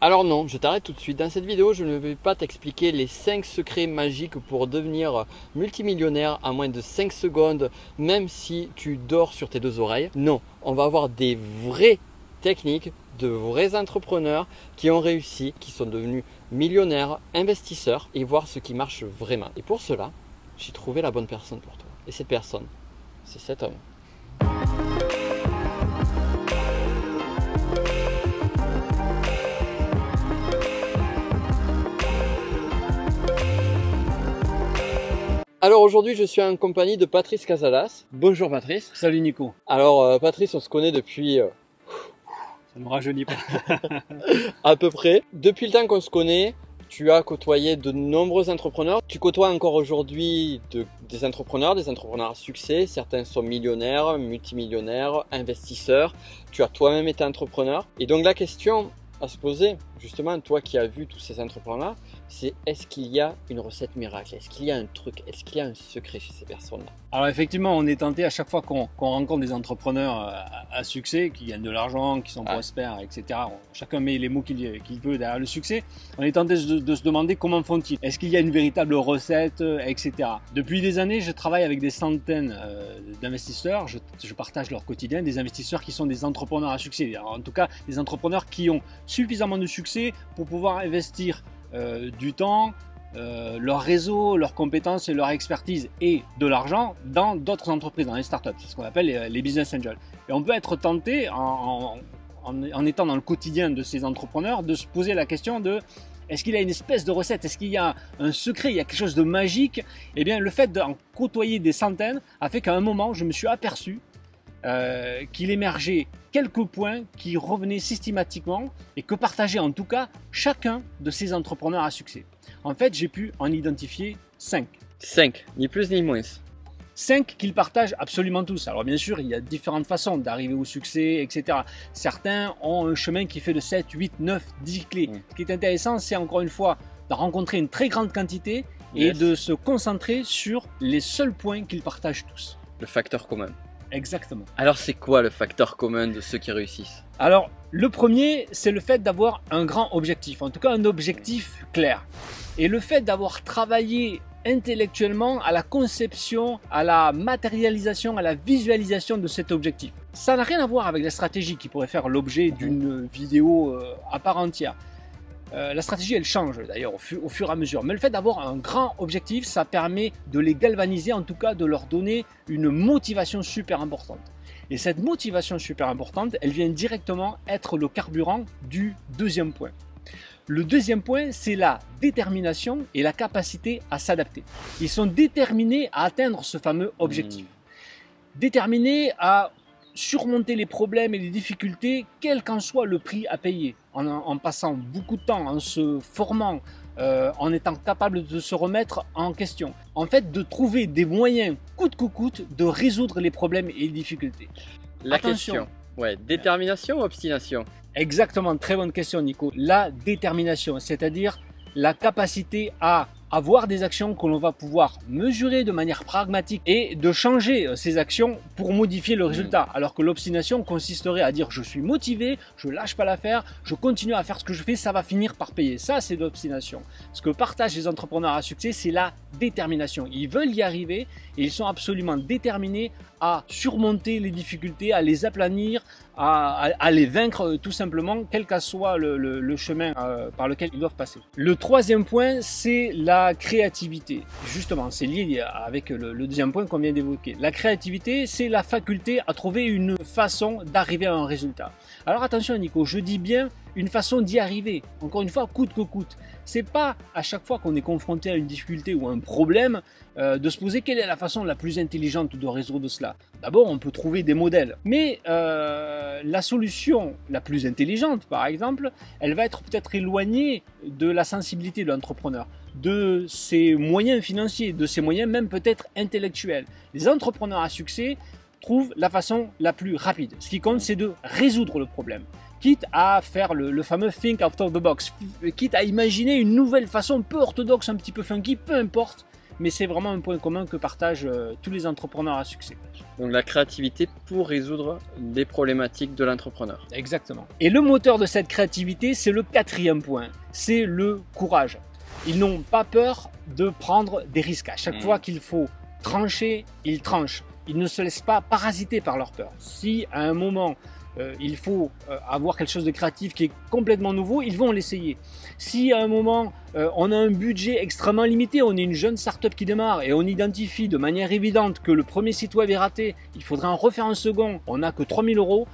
Alors non, je t'arrête tout de suite. Dans cette vidéo, je ne vais pas t'expliquer les 5 secrets magiques pour devenir multimillionnaire en moins de 5 secondes, même si tu dors sur tes deux oreilles. Non, on va avoir des vraies techniques de vrais entrepreneurs qui ont réussi, qui sont devenus millionnaires, investisseurs et voir ce qui marche vraiment. Et pour cela, j'ai trouvé la bonne personne pour toi. Et cette personne, c'est cet homme. Alors aujourd'hui, je suis en compagnie de Patrice Casalas. Bonjour Patrice. Salut Nico. Alors Patrice, on se connaît depuis Ça ne me rajeunit pas. à peu près. Depuis le temps qu'on se connaît, tu as côtoyé de nombreux entrepreneurs. Tu côtoies encore aujourd'hui des entrepreneurs à succès. Certains sont millionnaires, multimillionnaires, investisseurs. Tu as toi-même été entrepreneur. Et donc la question à se poser, justement, toi qui as vu tous ces entrepreneurs, c'est est-ce qu'il y a une recette miracle? Est-ce qu'il y a un truc? Est-ce qu'il y a un secret chez ces personnes-là? Alors effectivement, on est tenté à chaque fois qu'on rencontre des entrepreneurs à succès, qui gagnent de l'argent, qui sont prospères, etc. Chacun met les mots qu'il veut derrière le succès. On est tenté de se demander comment font-ils? Est-ce qu'il y a une véritable recette, etc. Depuis des années, je travaille avec des centaines d'investisseurs. Je partage leur quotidien, des investisseurs qui sont des entrepreneurs à succès. Alors, en tout cas, des entrepreneurs qui ont suffisamment de succès pour pouvoir investir du temps, leur réseau, leurs compétences et leur expertise et de l'argent dans d'autres entreprises, dans les startups. C'est ce qu'on appelle les business angels. Et on peut être tenté, en étant dans le quotidien de ces entrepreneurs, de se poser la question de est-ce qu'il y a une espèce de recette? Est-ce qu'il y a un secret? Il y a quelque chose de magique? Eh bien, le fait d'en côtoyer des centaines a fait qu'à un moment, je me suis aperçu qu'il émergeait quelques points qui revenaient systématiquement et que partageait en tout cas chacun de ces entrepreneurs à succès. En fait, j'ai pu en identifier 5. 5, ni plus ni moins. 5 qu'ils partagent absolument tous. Alors bien sûr, il y a différentes façons d'arriver au succès, etc. Certains ont un chemin qui fait de 7, 8, 9, 10 clés. Ce qui est intéressant, c'est encore une fois de rencontrer une très grande quantité et de se concentrer sur les seuls points qu'ils partagent tous. Le facteur commun. Exactement. Alors c'est quoi le facteur commun de ceux qui réussissent? Alors le premier, c'est le fait d'avoir un grand objectif, en tout cas un objectif clair. Et le fait d'avoir travaillé intellectuellement à la conception, à la matérialisation, à la visualisation de cet objectif. Ça n'a rien à voir avec la stratégie qui pourrait faire l'objet d'une vidéo à part entière. La stratégie, elle change d'ailleurs au fur et à mesure. Mais le fait d'avoir un grand objectif, ça permet de les galvaniser, en tout cas de leur donner une motivation super importante. Et cette motivation super importante, elle vient directement être le carburant du deuxième point. Le deuxième point, c'est la détermination et la capacité à s'adapter. Ils sont déterminés à atteindre ce fameux objectif. Déterminés à surmonter les problèmes et les difficultés, quel qu'en soit le prix à payer, en passant beaucoup de temps, en se formant, en étant capable de se remettre en question. En fait, de trouver des moyens, coûte que coûte, de résoudre les problèmes et les difficultés. La question, détermination ou obstination? Exactement, très bonne question Nico. La détermination, c'est-à-dire la capacité à avoir des actions que l'on va pouvoir mesurer de manière pragmatique et de changer ces actions pour modifier le résultat. Alors que l'obstination consisterait à dire je suis motivé, je lâche pas l'affaire, je continue à faire ce que je fais, ça va finir par payer. Ça, c'est l'obstination. Ce que partagent les entrepreneurs à succès, c'est la détermination. Ils veulent y arriver et ils sont absolument déterminés à surmonter les difficultés, à les aplanir, à les vaincre tout simplement, quel que soit le chemin par lequel ils doivent passer. Le troisième point, c'est la créativité. Justement, c'est lié avec le deuxième point qu'on vient d'évoquer. La créativité, c'est la faculté à trouver une façon d'arriver à un résultat. Alors attention Nico, je dis bien une façon d'y arriver. Encore une fois, coûte que coûte. C'est pas à chaque fois qu'on est confronté à une difficulté ou à un problème de se poser quelle est la façon la plus intelligente de résoudre cela. D'abord, on peut trouver des modèles. Mais la solution la plus intelligente, par exemple, elle va être peut-être éloignée de la sensibilité de l'entrepreneur, de ses moyens financiers, de ses moyens même peut-être intellectuels. Les entrepreneurs à succès trouvent la façon la plus rapide. Ce qui compte, c'est de résoudre le problème. Quitte à faire le fameux think out of the box, quitte à imaginer une nouvelle façon peu orthodoxe, un petit peu funky, peu importe, mais c'est vraiment un point commun que partagent tous les entrepreneurs à succès. Donc la créativité pour résoudre des problématiques de l'entrepreneur. Exactement. Et le moteur de cette créativité, c'est le 4e point, c'est le courage. Ils n'ont pas peur de prendre des risques. À chaque fois qu'il faut trancher, ils tranchent. Ils ne se laissent pas parasiter par leur peur. Si à un moment, il faut avoir quelque chose de créatif qui est complètement nouveau, ils vont l'essayer. Si à un moment, on a un budget extrêmement limité, on est une jeune start-up qui démarre et on identifie de manière évidente que le premier site web est raté, il faudrait en refaire un second, on n'a que 3000 €,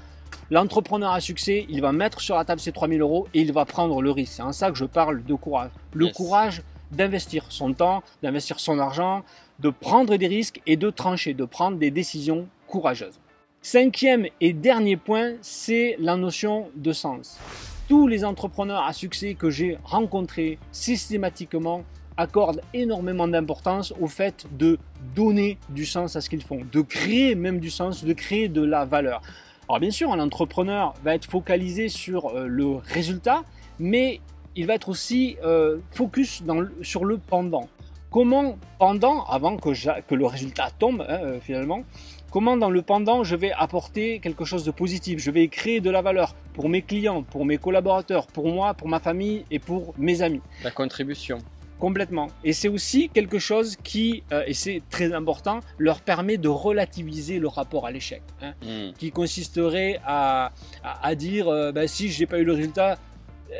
l'entrepreneur à succès, il va mettre sur la table ces 3000 € et il va prendre le risque. C'est en ça que je parle de courage. Le courage d'investir son temps, d'investir son argent, de prendre des risques et de trancher, de prendre des décisions courageuses. 5e et dernier point, c'est la notion de sens. Tous les entrepreneurs à succès que j'ai rencontrés systématiquement accordent énormément d'importance au fait de donner du sens à ce qu'ils font, de créer même du sens, de créer de la valeur. Alors bien sûr, un entrepreneur va être focalisé sur le résultat, mais il va être aussi focus sur le pendant. Comment pendant, avant que le résultat tombe finalement, comment dans le pendant je vais apporter quelque chose de positif, je vais créer de la valeur pour mes clients, pour mes collaborateurs, pour moi, pour ma famille et pour mes amis. La contribution. Complètement. Et c'est aussi quelque chose qui, et c'est très important, leur permet de relativiser le rapport à l'échec. Qui consisterait à dire si je n'ai pas eu le résultat,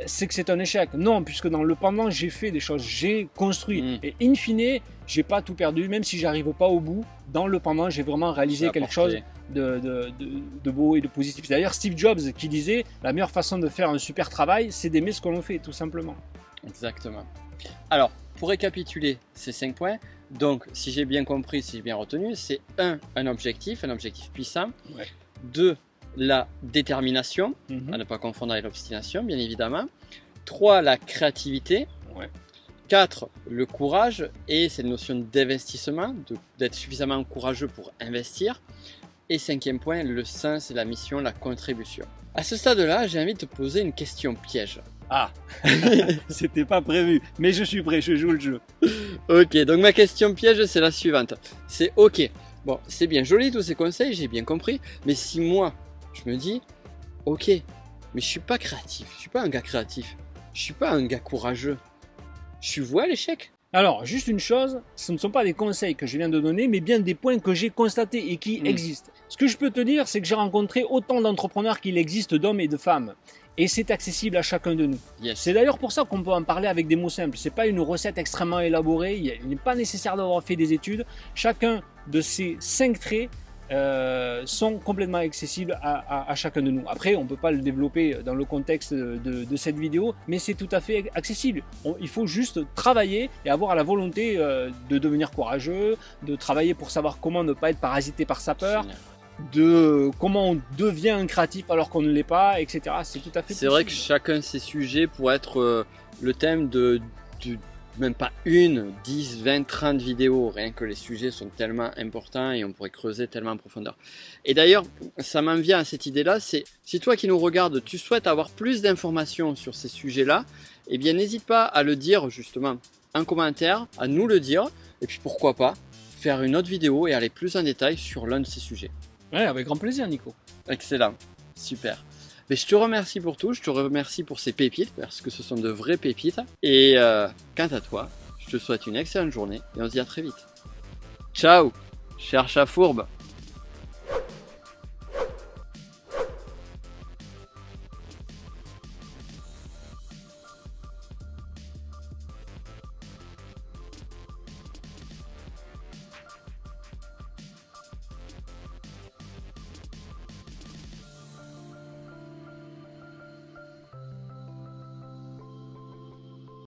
c'est que c'est un échec. Non, puisque dans le pendant, j'ai fait des choses, j'ai construit. Et in fine, j'ai pas tout perdu, même si j'arrive pas au bout. Dans le pendant, j'ai vraiment réalisé quelque chose de beau et de positif. D'ailleurs, Steve Jobs qui disait, la meilleure façon de faire un super travail, c'est d'aimer ce que l'on fait, tout simplement. Exactement. Alors, pour récapituler ces 5 points, donc si j'ai bien compris, si j'ai bien retenu, c'est 1, un objectif puissant. 2, la détermination, à ne pas confondre avec l'obstination, bien évidemment. 3, la créativité. 4, le courage et cette notion d'investissement, d'être suffisamment courageux pour investir. Et 5e point, le sens et la mission, la contribution. À ce stade-là, j'ai envie de te poser une question piège. Ah, c'était pas prévu, mais je suis prêt, je joue le jeu. Ok, donc ma question piège, c'est la suivante. C'est ok, bon, c'est bien joli tous ces conseils, j'ai bien compris, mais si moi, je me dis, ok, mais je suis pas créatif, je suis pas un gars créatif, je suis pas un gars courageux, je suis voué à l'échec. Alors, juste une chose, ce ne sont pas des conseils que je viens de donner, mais bien des points que j'ai constatés et qui existent. Ce que je peux te dire, c'est que j'ai rencontré autant d'entrepreneurs qu'il existe d'hommes et de femmes. Et c'est accessible à chacun de nous. C'est d'ailleurs pour ça qu'on peut en parler avec des mots simples. C'est pas une recette extrêmement élaborée, il n'est pas nécessaire d'avoir fait des études. Chacun de ces 5 traits sont complètement accessibles à chacun de nous. Après, on ne peut pas le développer dans le contexte de cette vidéo, mais c'est tout à fait accessible. Il faut juste travailler et avoir la volonté de devenir courageux, de travailler pour savoir comment ne pas être parasité par sa peur, de comment on devient un créatif alors qu'on ne l'est pas, etc. C'est tout à fait possible. C'est vrai que chacun de ces sujets pourrait être le thème de même pas 1, 10, 20, 30 vidéos, rien que les sujets sont tellement importants et on pourrait creuser tellement en profondeur. Et d'ailleurs, ça m'en vient à cette idée-là, c'est si toi qui nous regardes, tu souhaites avoir plus d'informations sur ces sujets-là, eh bien n'hésite pas à le dire justement en commentaire, à nous le dire, et puis pourquoi pas faire une autre vidéo et aller plus en détail sur l'un de ces sujets. Ouais, avec grand plaisir, Nico. Excellent, super. Mais je te remercie pour tout, je te remercie pour ces pépites, parce que ce sont de vraies pépites. Et quant à toi, je te souhaite une excellente journée et on se dit à très vite. Ciao, cher chat fourbe.